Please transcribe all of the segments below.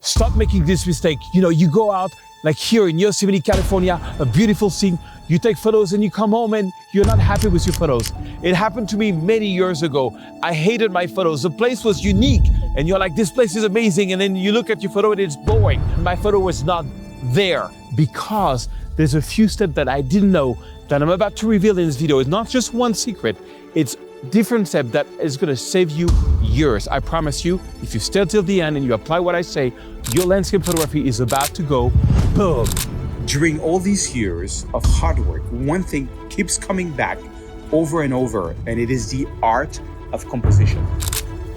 Stop making this mistake. You know, you go out, like here in Yosemite, California, a beautiful scene, you take photos and you come home and you're not happy with your photos. It happened to me many years ago. I hated my photos. The place was unique and you're like, this place is amazing. And then you look at your photo and it's boring. My photo was not there because there's a few steps that I didn't know that I'm about to reveal in this video. It's not just one secret, it's different step that is gonna save you years. I promise you, if you stay till the end and you apply what I say, your landscape photography is about to go boom. During all these years of hard work, one thing keeps coming back over and over, and it is the art of composition.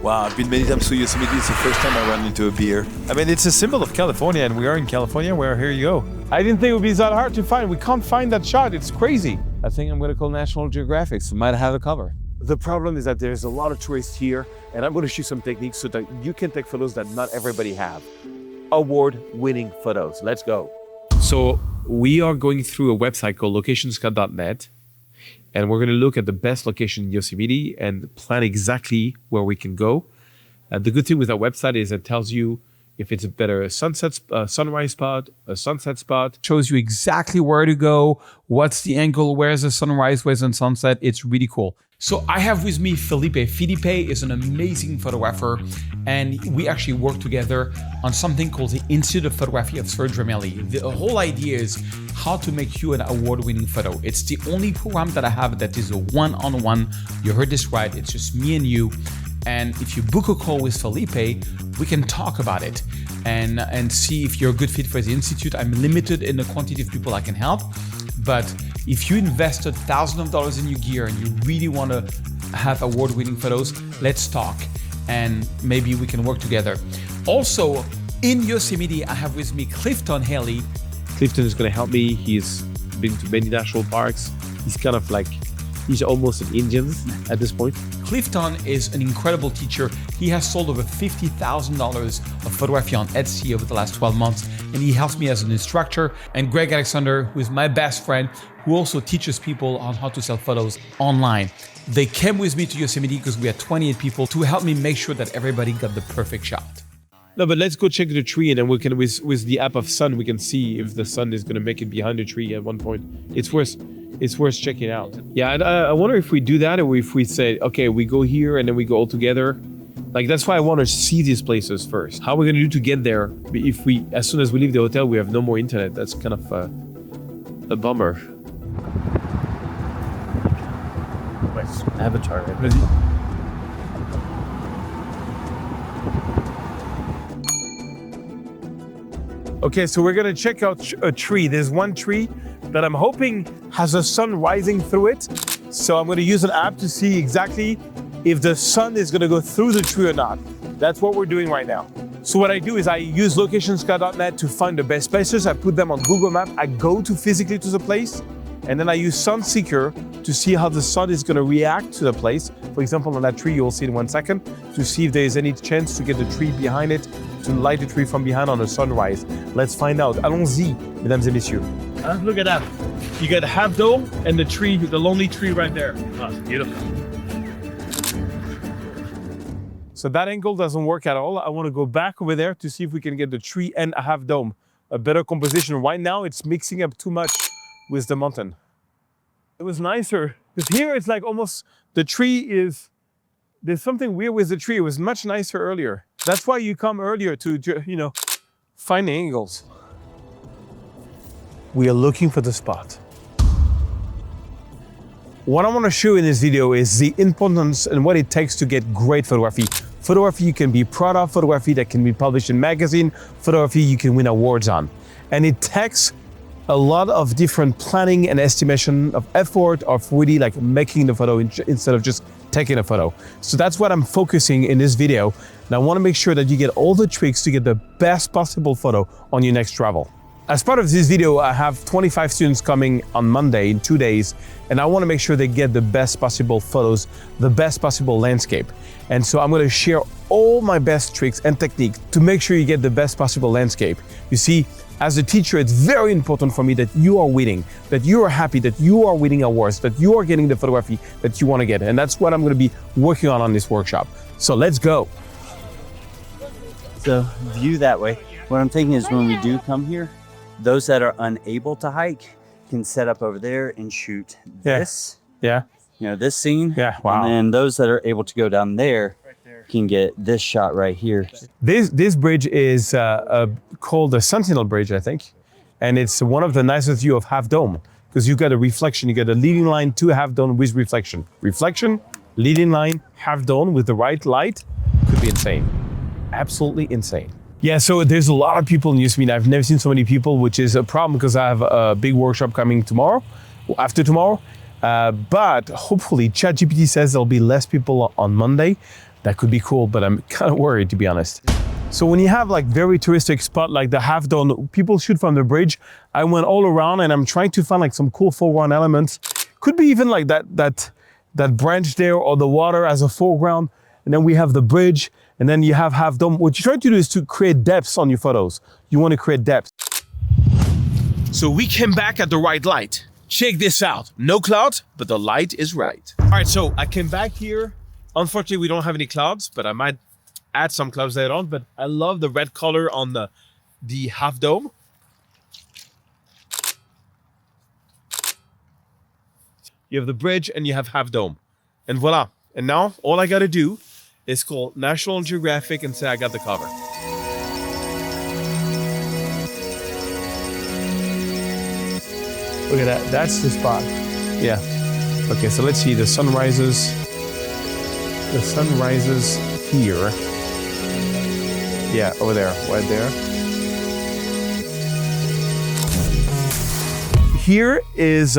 Wow, I've been many times to Yosemite. It's the first time I ran into a beer. I mean, it's a symbol of California, and we are in California, where here you go. I didn't think it would be that hard to find. We can't find that shot, it's crazy. I think I'm gonna call National Geographic, so might have a cover. The problem is that there's a lot of tourists here, and I'm gonna show you some techniques so that you can take photos that not everybody have. Award-winning photos, let's go. So we are going through a website called locationscout.net, and we're gonna look at the best location in Yosemite and plan exactly where we can go. The good thing with our website is it tells you if it's a better sunrise spot, a sunset spot. Shows you exactly where to go, what's the angle, where's the sunrise, where's the sunset. It's really cool. So I have with me Felipe. Felipe is an amazing photographer, and we actually work together on something called the Institute of Photography of Serge Ramelli. The whole idea is how to make you an award-winning photo. It's the only program that I have that is a one-on-one. You heard this right, it's just me and you. And if you book a call with Felipe, we can talk about it and see if you're a good fit for the Institute. I'm limited in the quantity of people I can help, but if you invested thousands of dollars in your gear and you really want to have award-winning photos, let's talk and maybe we can work together. Also, in Yosemite, I have with me Clifton Haley. Clifton is going to help me. He's been to many national parks. He's kind of like, he's almost an Indian at this point. Clifton is an incredible teacher. He has sold over $50,000 of photography on Etsy over the last 12 months, and he helps me as an instructor. And Greg Alexander, who is my best friend, who also teaches people on how to sell photos online. They came with me to Yosemite because we had 28 people to help me make sure that everybody got the perfect shot. No, but let's go check the tree, and then we can, with the app of sun, we can see if the sun is gonna make it behind the tree at one point. It's worth checking out. Yeah, I wonder if we do that or if we say, okay, we go here and then we go all together. Like, that's why I want to see these places first. How are we going to do to get there if we, as soon as we leave the hotel, we have no more internet? That's kind of a bummer. Nice. Avatar. Vas-y. Okay, so we're gonna check out a tree. There's one tree that I'm hoping has a sun rising through it. So I'm gonna use an app to see exactly if the sun is gonna go through the tree or not. That's what we're doing right now. So what I do is I use locationscout.net to find the best places. I put them on Google Maps. I go physically to the place, and then I use Sun Seeker to see how the sun is gonna react to the place. For example, on that tree, you'll see in 1 second, to see if there is any chance to get the tree behind it, to light the tree from behind on a sunrise. Let's find out. Allons-y, mesdames et messieurs. Look at that. You got Half Dome and the tree, the lonely tree right there. Oh, it's beautiful. So that angle doesn't work at all. I want to go back over there to see if we can get the tree and a Half Dome. A better composition. Right now, it's mixing up too much with the mountain. It was nicer, because here it's like almost, the tree is, there's something weird with the tree. It was much nicer earlier. That's why you come earlier to, you know, find angles. We are looking for the spot. What I want to show in this video is the importance and what it takes to get great photography. Photography you can be proud of, photography that can be published in magazine, photography you can win awards on. And it takes a lot of different planning and estimation of effort of really like making the photo instead of just taking a photo. So that's what I'm focusing in this video. And I want to make sure that you get all the tricks to get the best possible photo on your next travel. As part of this video, I have 25 students coming on Monday in 2 days, and I want to make sure they get the best possible photos, the best possible landscape. And so I'm going to share all my best tricks and techniques to make sure you get the best possible landscape. You see, as a teacher, it's very important for me that you are winning, that you are happy, that you are winning awards, that you are getting the photography that you want to get. And that's what I'm going to be working on this workshop. So let's go. So view that way. What I'm thinking is when we do come here, those that are unable to hike can set up over there and shoot this, Yeah. this scene. Yeah, wow. And then those that are able to go down there can get this shot right here. This bridge is called the Sentinel Bridge, I think. And it's one of the nicest view of Half Dome because you got a reflection, you get a leading line to Half Dome with reflection. Reflection, leading line, Half Dome with the right light could be insane. Absolutely insane. Yeah, so there's a lot of people in Yosemite. I've never seen so many people, which is a problem because I have a big workshop coming tomorrow, after tomorrow. But hopefully, ChatGPT says there'll be less people on Monday. That could be cool, but I'm kind of worried, to be honest. So when you have like very touristic spot like the Half Dome, people shoot from the bridge. I went all around and I'm trying to find like some cool foreground elements. Could be even like that branch there or the water as a foreground. And then we have the bridge and then you have Half Dome. What you try to do is to create depths on your photos. You want to create depth. So we came back at the right light. Check this out. No clouds, but the light is right. All right, so I came back here. Unfortunately, we don't have any clouds, but I might add some clouds later on. But I love the red color on the Half Dome. You have the bridge and you have Half Dome. And voila. And now all I got to do is call National Geographic and say I got the cover. Look at that. That's the spot. Yeah. Okay, so let's see. The sun rises. The sun rises here. Yeah, over there, right there. Here is,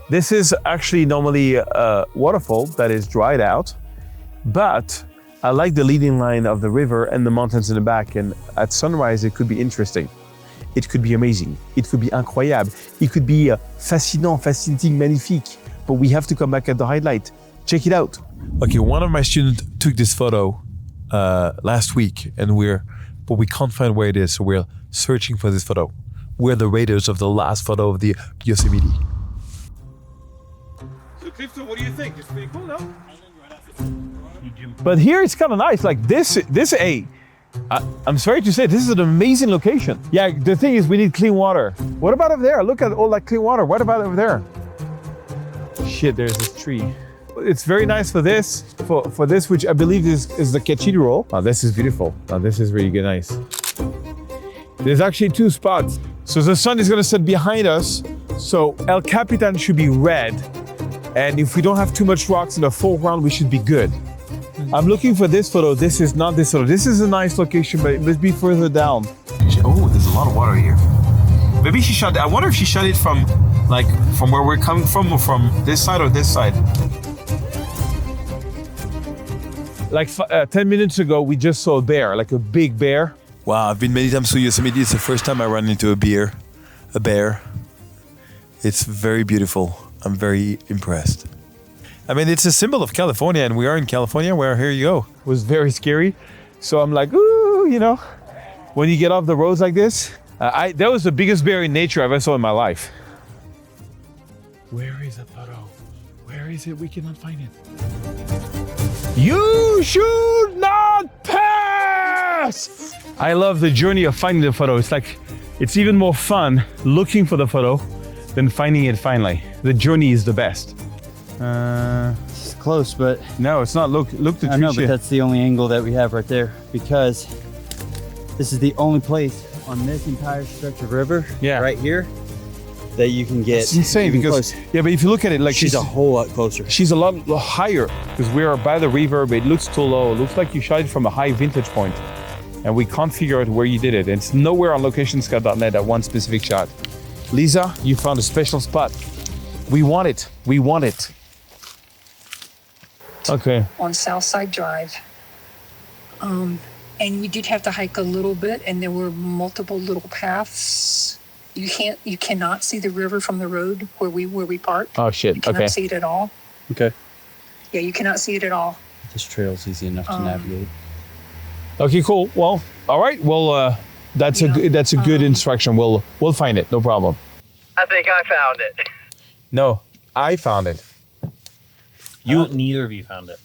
this is actually normally a waterfall that is dried out, but I like the leading line of the river and the mountains in the back, and at sunrise it could be interesting. It could be amazing. It could be incroyable. It could be fascinant, fascinating, magnifique, but we have to come back at the highlight. Check it out. Okay, one of my students took this photo last week, but we can't find where it is, so we're searching for this photo. We're the raiders of the last photo of the Yosemite. So Clifton, what do you think? It's pretty cool, no? But here it's kind of nice. Like I'm sorry to say, this is an amazing location. Yeah, the thing is we need clean water. What about over there? Look at all that clean water. What about over there? Shit, there's this tree. It's very nice for this, for this, which I believe is the cathedral. Oh, this is beautiful. Oh, this is really good, nice. There's actually two spots. So the sun is gonna set behind us. So El Capitan should be red. And if we don't have too much rocks in the foreground, we should be good. I'm looking for this photo. This is not this photo. This is a nice location, but it must be further down. Oh, there's a lot of water here. Maybe she shot, I wonder if she shot it from where we're coming from, or from this side or this side. Like 10 minutes ago, we just saw a bear, like a big bear. Wow, I've been many times to Yosemite. It's the first time I run into a bear. It's very beautiful. I'm very impressed. I mean, it's a symbol of California, and we are in California, where here you go. It was very scary. So I'm like, ooh, when you get off the roads like this, that was the biggest bear in nature I've ever saw in my life. Where is the photo? Where is it? We cannot find it. You should not pass! I love the journey of finding the photo. It's even more fun looking for the photo than finding it finally. The journey is the best. It's close, but no, it's not. Look the tree. I know, but that's the only angle that we have right there, because this is the only place on this entire stretch of river, right here, that you can get. It's insane because close. Yeah, but if you look at it, like she's a whole lot closer. She's a lot higher because we are by the river, but it looks too low. It looks like you shot it from a high vantage point, and we can't figure out where you did it. And it's nowhere on locationscout.net that one specific shot. Lisa, you found a special spot. We want it. We want it. Okay. On Southside Drive. And we did have to hike a little bit, and there were multiple little paths. You cannot see the river from the road where we parked. Oh shit. You cannot see it at all. Okay. Yeah, you cannot see it at all. This trail's easy enough to navigate. Okay, cool. Well, all right. Well, that's a good instruction. We'll find it. No problem. I think I found it. No, I found it. Neither of you found it.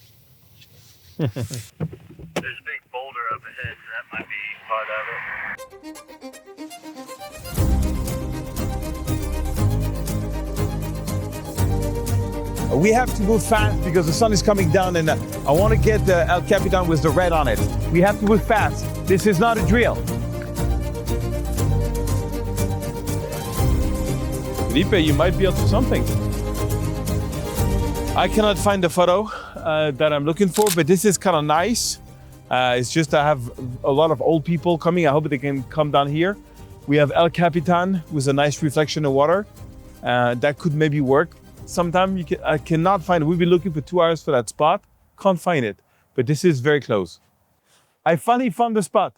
There's a big boulder up ahead, so that might be part of it. We have to move fast because the sun is coming down and I want to get the El Capitan with the red on it. We have to move fast. This is not a drill. Felipe, you might be up to something. I cannot find the photo that I'm looking for, but this is kind of nice. It's just I have a lot of old people coming. I hope they can come down here. We have El Capitan with a nice reflection of water. That could maybe work. Sometime I cannot find it. We've been looking for 2 hours for that spot. Can't find it, but this is very close. I finally found the spot.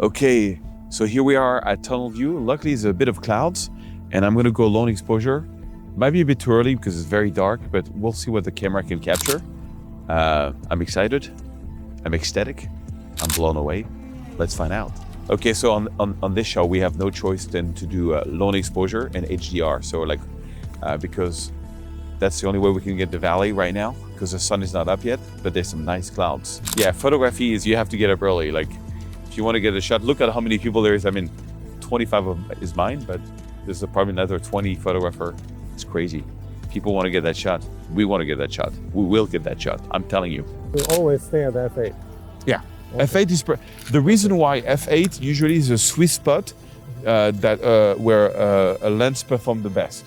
Okay, so here we are at tunnel view. Luckily, there's a bit of clouds, and I'm gonna go long exposure. Might be a bit too early because it's very dark, but we'll see what the camera can capture. I'm excited. I'm ecstatic. I'm blown away. Let's find out. Okay, so on this shot, we have no choice than to do long exposure and HDR. So because that's the only way we can get the valley right now, because the sun is not up yet, but there's some nice clouds. Yeah, photography is you have to get up early. Like if you want to get a shot, look at how many people there is. I mean, 25 of them is mine, but there's probably another 20 photographer. It's crazy. People want to get that shot. We want to get that shot. We will get that shot. I'm telling you. We always stay at F8. Yeah. F8 is the reason why F8 usually is a sweet spot where a lens performs the best.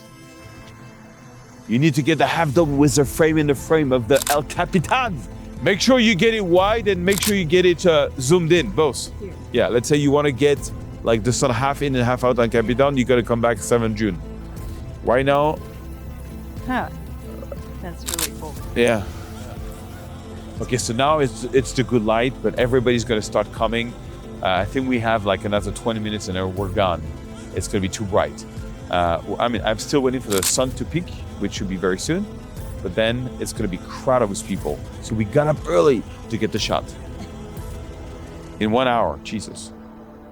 You need to get the half dome with the frame in the frame of the El Capitan. Make sure you get it wide and make sure you get it zoomed in, both. Here. Yeah, let's say you want to get like the sun half in and half out on Capitan, you got to come back 7 June. Right now. Huh. That's really cool. Yeah. Okay, so now it's the good light, but everybody's gonna start coming. I think we have like another 20 minutes and then we're gone. It's gonna be too bright. I mean, I'm still waiting for the sun to peak, which should be very soon, but then it's gonna be crowded with people. So we got up early to get the shot. In 1 hour, Jesus.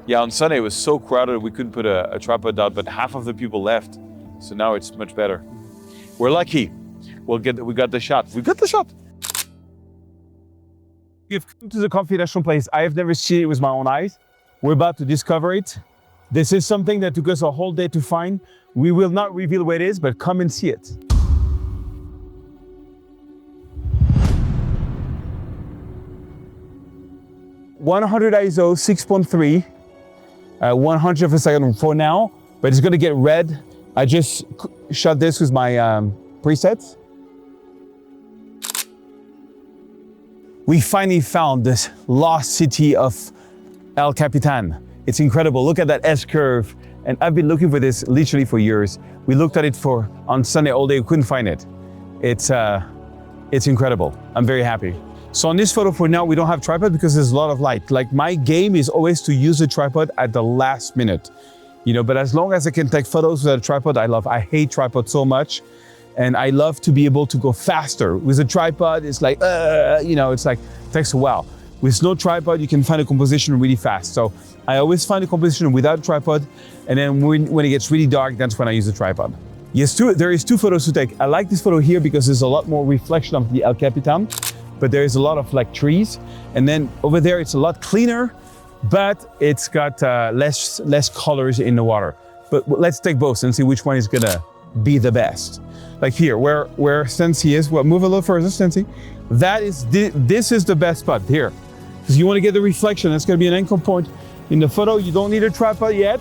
Yeah, on Sunday it was so crowded we couldn't put a tripod out, but half of the people left. So now it's much better. We're lucky. We got the shot. We got the shot. We've come to the confidential place. I have never seen it with my own eyes. We're about to discover it. This is something that took us a whole day to find. We will not reveal where it is, but come and see it. (100 ISO, 6.3, 100 per second for now, but it's gonna get red. I just shot this with my presets. We finally found this lost city of El Capitan. It's incredible. Look at that S-curve. And I've been looking for this literally for years. We looked at it on Sunday all day, we couldn't find it. It's incredible. I'm very happy. So on this photo for now, we don't have tripod because there's a lot of light. Like my game is always to use the tripod at the last minute, but as long as I can take photos without a tripod, I hate tripod so much. And I love to be able to go faster. With a tripod, it's like, it's like, takes a while. With no tripod, you can find a composition really fast. So I always find a composition without a tripod. And then when it gets really dark, that's when I use the tripod. Yes, there is 2 photos to take. I like this photo here because there's a lot more reflection of the El Capitan, but there is a lot of like trees. And then over there, it's a lot cleaner, but it's got less colors in the water. But let's take both and see which one is gonna be the best. Like here, where Stency is. Well, move a little further, Stency. This is the best spot here. Because you want to get the reflection. That's going to be an anchor point. In the photo, you don't need a tripod yet.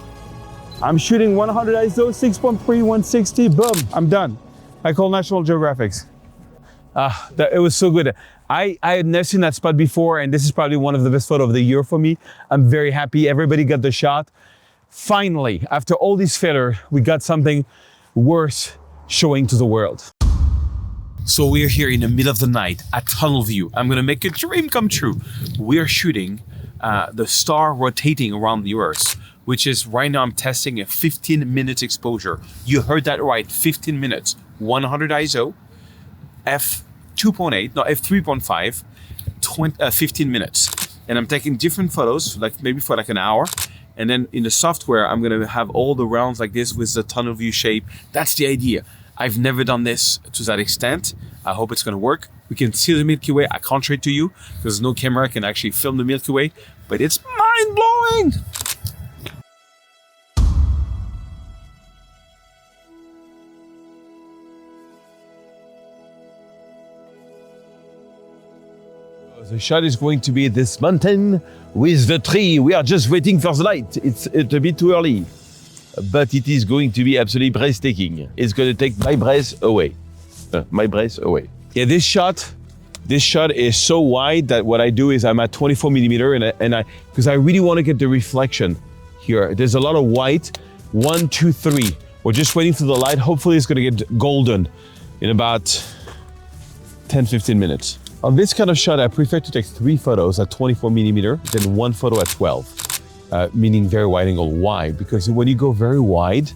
I'm shooting 100 ISO, 6.3, 160, boom, I'm done. I call National Geographics. It was so good. I had never seen that spot before, and this is probably one of the best photos of the year for me. I'm very happy. Everybody got the shot. Finally, after all this failure, we got something worth showing to the world. So we're here in the middle of the night at tunnel view. I'm gonna make a dream come true. We're shooting the star rotating around the Earth, which is right now I'm testing a 15 minutes exposure. You heard that right, 15 minutes, 100 ISO, f2.8, f3.5, 15 minutes. And I'm taking different photos, like maybe for like an hour. And then in the software, I'm gonna have all the rounds like this with the tunnel view shape. That's the idea. I've never done this to that extent. I hope it's gonna work. We can see the Milky Way. I can't show it to you because no camera can actually film the Milky Way, but it's mind-blowing. The shot is going to be this mountain with the tree. We are just waiting for the light. It's a bit too early, but it is going to be absolutely breathtaking. It's going to take my breath away. Yeah, this shot is so wide that what I do is I'm at 24 millimeter and I because I really want to get the reflection here. There's a lot of white. 1, 2, 3. We're just waiting for the light. Hopefully it's going to get golden in about 10-15 minutes. On this kind of shot, I prefer to take 3 photos at 24 millimeter, then 1 photo at 12, meaning very wide angle. Why? Because when you go very wide,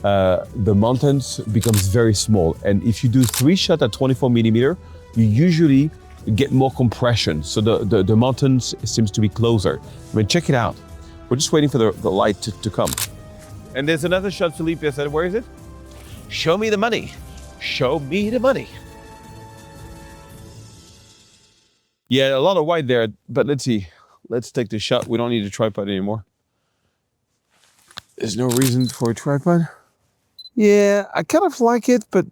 the mountains becomes very small. And if you do 3 shots at 24 millimeter, you usually get more compression. So the mountains seems to be closer. I mean, check it out. We're just waiting for the light to come. And there's another shot Philippe said, where is it? Show me the money. Show me the money. Yeah, a lot of white there, but let's see. Let's take the shot. We don't need a tripod anymore. There's no reason for a tripod. Yeah, I kind of like it, but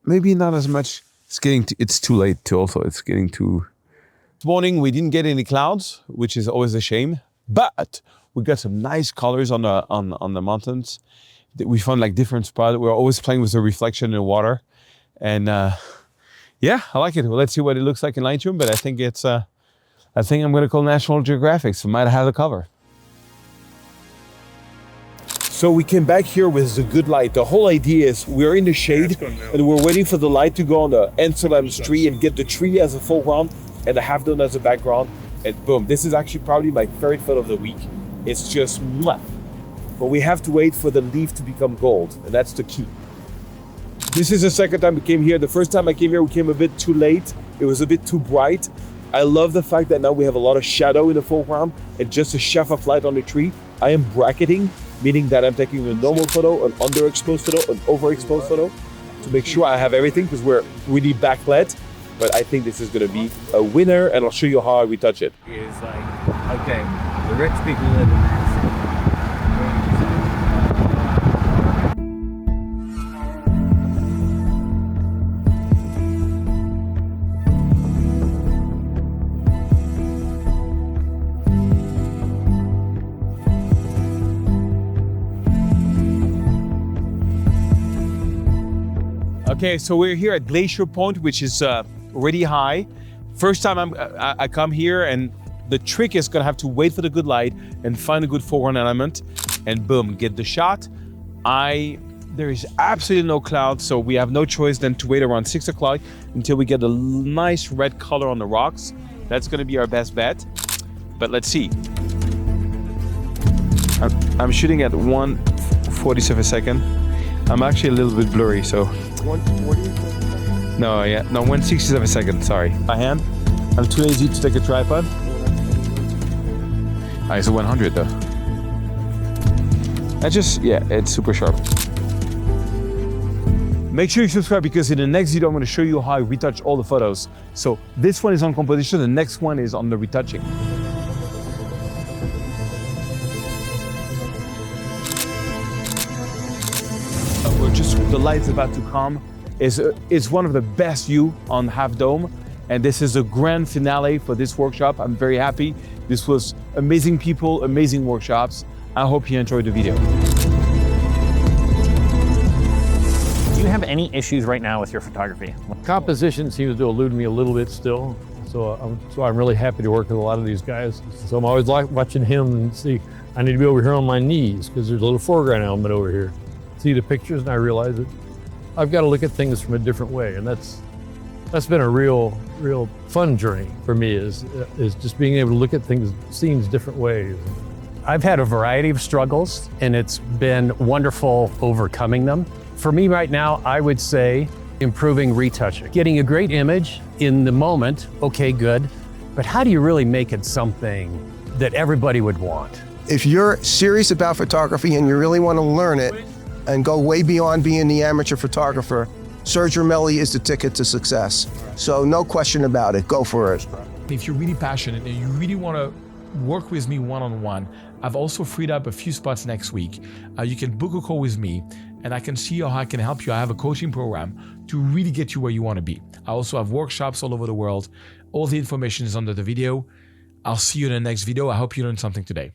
maybe not as much. It's too late to also, it's getting too... This morning we didn't get any clouds, which is always a shame, but we got some nice colors on the mountains. We found like different spots. We're always playing with the reflection in the water. And yeah, I like it. Well, let's see what it looks like in Lightroom, but I think it's, I think I'm gonna call National Geographic, so might have the cover. So we came back here with the good light. The whole idea is we're in the shade and we're waiting for the light to go on the Ensolam's tree and get the tree as a foreground and the half dome as a background. And boom, this is actually probably my favorite photo of the week. It's just mwah. But we have to wait for the leaf to become gold, and that's the key. This is the second time we came here. The first time I came here, we came a bit too late. It was a bit too bright. I love the fact that now we have a lot of shadow in the foreground and just a shaft of light on the tree. I am bracketing, meaning that I'm taking a normal photo, an underexposed photo, an overexposed photo to make sure I have everything because we're really backlit. But I think this is gonna be a winner and I'll show you how I retouch it. It's like, okay, the rich people live in this. Okay, so we're here at Glacier Point, which is already high. First time I come here, and the trick is gonna have to wait for the good light and find a good foreground element, and boom, get the shot. There is absolutely no clouds, so we have no choice than to wait around 6 o'clock until we get a nice red color on the rocks. That's gonna be our best bet, but let's see. I'm shooting at 1/47 second. I'm actually a little bit blurry, so. 140? No, yeah, no, 1/67 second, sorry. By hand. I'm too lazy to take a tripod. It's a 100 though. Yeah, it's super sharp. Make sure you subscribe because in the next video, I'm gonna show you how I retouch all the photos. So this one is on composition, the next one is on the retouching. The light's about to come. It's one of the best view on Half Dome, and this is a grand finale for this workshop. I'm very happy. This was amazing people, amazing workshops. I hope you enjoyed the video. Do you have any issues right now with your photography? Composition seems to elude me a little bit still, so I'm really happy to work with a lot of these guys. So I'm always like watching him and see, I need to be over here on my knees because there's a little foreground element over here. See the pictures and I realize that I've got to look at things from a different way, and that's been a real fun journey for me is just being able to look at scenes different ways. I've had a variety of struggles and it's been wonderful overcoming them. For me right now, I would say improving retouching. Getting a great image in the moment, okay, good, but how do you really make it something that everybody would want? If you're serious about photography and you really want to learn it, and go way beyond being the amateur photographer, Serge Ramelli is the ticket to success. So no question about it, go for it. If you're really passionate and you really want to work with me one-on-one, I've also freed up a few spots next week. You can book a call with me and I can see how I can help you. I have a coaching program to really get you where you want to be. I also have workshops all over the world. All the information is under the video. I'll see you in the next video. I hope you learned something today.